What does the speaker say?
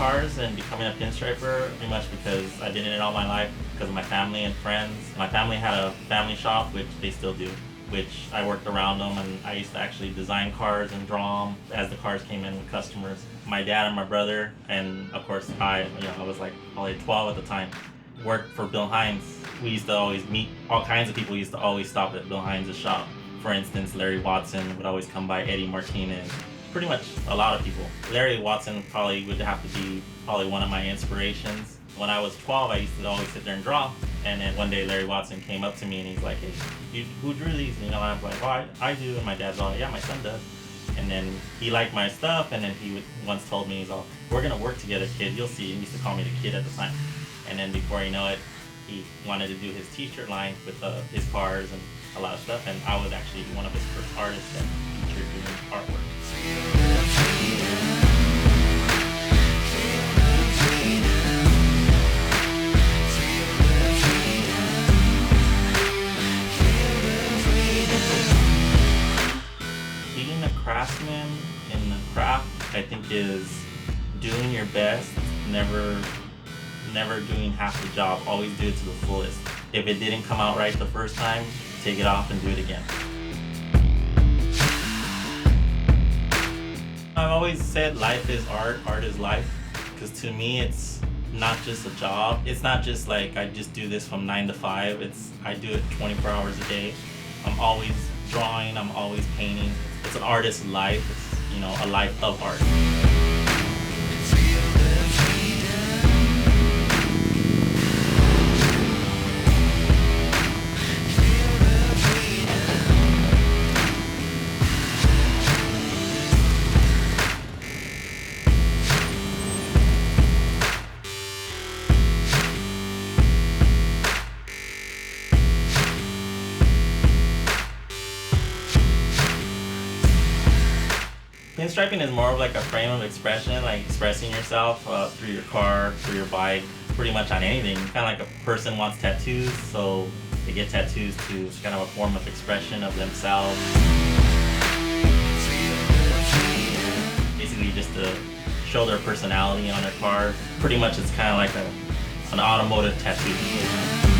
cars and becoming a pinstriper pretty much because I did it all my life because of my family and friends. My family had a family shop, which they still do, which I worked around them, and I used to actually design cars and draw them as the cars came in with customers. My dad and my brother, and of course I was like probably 12 at the time, worked for Bill Hines. We used to always meet all kinds of people. Used to always stop at Bill Hines' shop. For instance, Larry Watson would always come by, Eddie Martinez, pretty much a lot of people. Larry Watson probably would have to be probably one of my inspirations. When I was 12, I used to always sit there and draw. And then one day Larry Watson came up to me and he's like, hey, who drew these? And I was like, well, I do. And my dad's all, yeah, my son does. And then he liked my stuff, and then he once told me, he's all, we're gonna work together, kid, you'll see. He used to call me the kid at the time. And then before you know it, he wanted to do his t-shirt line with his cars and a lot of stuff, and I was actually one of his first artists that featured doing artwork. Being a craftsman in the craft, I think, is doing your best, never doing half the job. Always do it to the fullest. If it didn't come out right the first time, take it off and do it again. I've always said life is art, art is life, because to me it's not just a job. It's not just like I just do this from 9 to 5. I do it 24 hours a day. I'm always drawing, I'm always painting. It's an artist's life. It's, a life of art. Pinstriping is more of like a frame of expression, like expressing yourself through your car, through your bike, pretty much on anything. Kind of like a person wants tattoos, so they get tattoos to kind of a form of expression of themselves. Basically just to show their personality on their car. Pretty much it's kind of like an automotive tattoo.